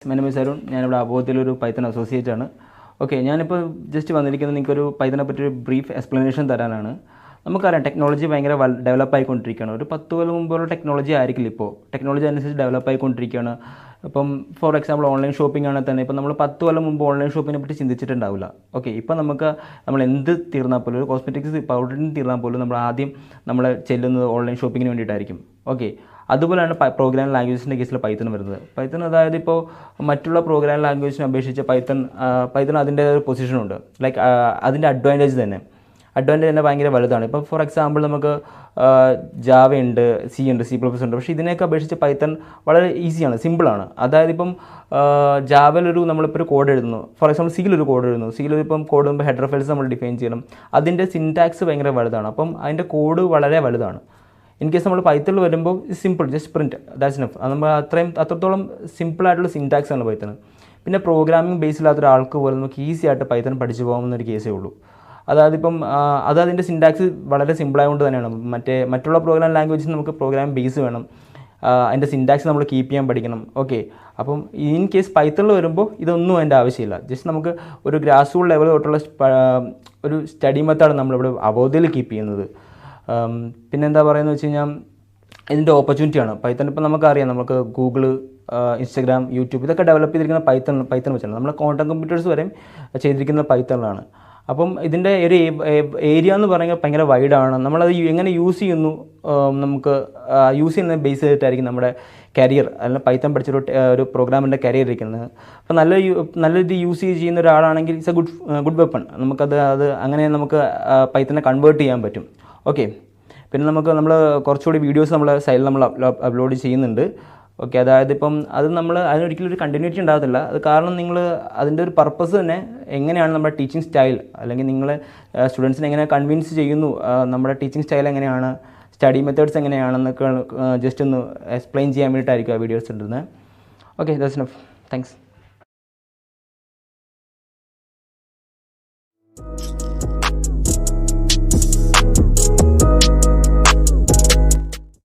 My name is Arun. ഞാനിവിടെ അബോധത്തിലൊരു Python associate ആണ്. Okay, ഞാനിപ്പോൾ ജസ്റ്റ് വന്നിരിക്കുന്നത് നിങ്ങൾക്കൊരു പൈത്തനെ പറ്റി ഒരു ബ്രീഫ് എക്സ്പ്ലനേഷൻ തരാനാണ്. നമുക്കറിയാം ടെക്നോളജി ഭയങ്കര ഡെവലപ്പ് ആയിക്കൊണ്ടിരിക്കുകയാണ്. ഒരു 10 കൊല്ലം മുമ്പുള്ള ടെക്നോളജി ആയിരിക്കില്ല ഇപ്പോൾ. ടെക്നോളജി അനുസരിച്ച് ഡെവലപ്പ് ആയിക്കൊണ്ടിരിക്കുകയാണ്. ഇപ്പം ഫോർ എക്സാമ്പിൾ ഓൺലൈൻ ഷോപ്പിംഗ് ആണെങ്കിൽ തന്നെ ഇപ്പം നമ്മൾ 10 കൊല്ലം മുമ്പ് ഓൺലൈൻ ഷോപ്പിങ്ങിനെ പറ്റി ചിന്തിച്ചിട്ടുണ്ടാവില്ല. ഓക്കെ, ഇപ്പം നമ്മൾ എന്ത് തീർന്നാൽ പോലും ഒരു കോസ്മെറ്റിക്സ് പൗഡറിന് തീർന്നാൽ പോലും നമ്മൾ ആദ്യം നമ്മൾ ചെല്ലുന്നത് ഓൺലൈൻ ഷോപ്പിങ്ങിന് വേണ്ടിയിട്ടായിരിക്കും. ഓക്കെ, അതുപോലെയാണ് പ്രോഗ്രാമിംഗ് ലാംഗ്വേജിൻ്റെ കേസിൽ പൈത്തൺ വരുന്നത്. പൈത്തൺ അതായത് ഇപ്പോൾ മറ്റുള്ള പ്രോഗ്രാമിംഗ് ലാംഗ്വേജിനെ അപേക്ഷിച്ച് പൈത്തൺ അതിൻ്റെ ഒരു പൊസിഷനുണ്ട്. ലൈക്ക് അതിൻ്റെ അഡ്വാൻറ്റേജ് തന്നെ ഭയങ്കര വലുതാണ്. ഇപ്പോൾ ഫോർ എക്സാമ്പിൾ നമുക്ക് ജാവ ഉണ്ട്, സി ഉണ്ട്, സി പ്ലസ് ഉണ്ട്. പക്ഷേ ഇതിനെയൊക്കെ അപേക്ഷിച്ച് പൈത്തൺ വളരെ ഈസിയാണ്, സിമ്പിളാണ്. അതായത് ഇപ്പം ജാവയിലൊരു നമ്മളിപ്പോൾ ഒരു കോഡ് എഴുതുന്നു, ഫോർ എക്സാമ്പിൾ സിയിലൊരു കോഡ് എഴുതുന്നു. സിയിലിപ്പം കോഡ് എഴുതുമ്പോൾ ഹെഡർ ഫയൽസ് നമ്മൾ ഡിഫൈൻ ചെയ്യണം. അതിൻ്റെ സിൻടാക്സ് ഭയങ്കര വലുതാണ്. അപ്പം അതിൻ്റെ കോഡ് വളരെ വലുതാണ്. ഇൻ കേസ് നമ്മൾ പൈത്തണിൽ വരുമ്പോൾ simple, just print, that's enough. അത് നമ്മൾ അത്രത്തോളം സിമ്പിളായിട്ടുള്ള സിൻടാക്സ് ആണ് പൈത്തൺ. പിന്നെ പ്രോഗ്രാമിംഗ് ബേസില്ലാത്ത ഒരാൾക്ക് പോലും നമുക്ക് ഈസി ആയിട്ട് പൈത്തൺ പഠിച്ചു പോകാമെന്നൊരു കേസേ ഉള്ളൂ. അതായത് ഇപ്പം അതിൻ്റെ സിൻടാക്സ് വളരെ സിമ്പിളായതുകൊണ്ട് തന്നെയാണ്. മറ്റുള്ള പ്രോഗ്രാം ലാംഗ്വേജസ് നമുക്ക് പ്രോഗ്രാം ബേസ് വേണം, അതിൻ്റെ സിൻടാക്സ് നമ്മൾ കീപ്പ് ചെയ്യാൻ പഠിക്കണം. ഓക്കെ, അപ്പം ഇൻ കേസ് പൈത്തണിൽ വരുമ്പോൾ ഇതൊന്നും അതിൻ്റെ ആവശ്യമില്ല. ജസ്റ്റ് നമുക്ക് ഒരു ഗ്രാസ് റൂട്ട് ലെവൽ തൊട്ടുള്ള ഒരു സ്റ്റഡി മെത്തേഡ് നമ്മളിവിടെ അവബോധയിൽ കീപ്പ് ചെയ്യുന്നത്. പിന്നെന്താ പറയുന്നത് വെച്ച് കഴിഞ്ഞാൽ ഇതിൻ്റെ ഓപ്പർച്യൂണിറ്റിയാണ്. പൈത്തൺ ഇപ്പം നമുക്കറിയാം, നമുക്ക് ഗൂഗിൾ, ഇൻസ്റ്റഗ്രാം, യൂട്യൂബ് ഇതൊക്കെ ഡെവലപ്പ് ചെയ്തിരിക്കുന്ന പൈത്തൺ വെച്ചാണ്. നമ്മൾ ക്വാണ്ടം കമ്പ്യൂട്ടേഴ്സ് വരെയും ചെയ്തിരിക്കുന്ന പൈത്തണിലാണ്. അപ്പം ഇതിൻ്റെ ഒരു ഏരിയ എന്ന് പറയുന്നത് ഭയങ്കര വൈഡാണ്. നമ്മളത് എങ്ങനെ യൂസ് ചെയ്യുന്നു, നമുക്ക് യൂസ് ചെയ്യുന്ന ബേസ് ചെയ്തിട്ടായിരിക്കും നമ്മുടെ കരിയർ, അല്ലെങ്കിൽ പൈത്തൺ പഠിച്ചൊരു പ്രോഗ്രാമിൻ്റെ കരിയർ ഇരിക്കുന്നത്. അപ്പോൾ നല്ല രീതി യൂസ് ചെയ്യുന്ന ഒരാളാണെങ്കിൽ ഇറ്റ്സ് എ ഗുഡ് വെപ്പൺ. നമുക്കത് അങ്ങനെ നമുക്ക് പൈത്തനെ കൺവേർട്ട് ചെയ്യാൻ പറ്റും. ഓക്കെ, പിന്നെ നമ്മൾ കുറച്ചുകൂടി വീഡിയോസ് നമ്മളെ സൈഡിൽ നമ്മൾ അപ്ലോഡ് ചെയ്യുന്നുണ്ട്. ഓക്കെ, അതായത് ഇപ്പം അതിനൊരിക്കലും ഒരു കണ്ടിന്യൂറ്റി ഉണ്ടാകത്തില്ല. അത് കാരണം അതിൻ്റെ ഒരു പർപ്പസ് തന്നെ എങ്ങനെയാണ് നമ്മുടെ ടീച്ചിങ് സ്റ്റൈൽ, അല്ലെങ്കിൽ നിങ്ങൾ സ്റ്റുഡൻസിനെ എങ്ങനെ കൺവിൻസ് ചെയ്യുന്നു, നമ്മുടെ ടീച്ചിങ് സ്റ്റൈൽ എങ്ങനെയാണ്, സ്റ്റഡി മെത്തേഡ്സ് എങ്ങനെയാണെന്നൊക്കെ ജസ്റ്റ് ഒന്ന് എക്സ്പ്ലെയിൻ ചെയ്യാൻ വേണ്ടിയിട്ടായിരിക്കും ആ വീഡിയോസ് ഇടുന്നത്. Okay, that's enough. താങ്ക്സ്.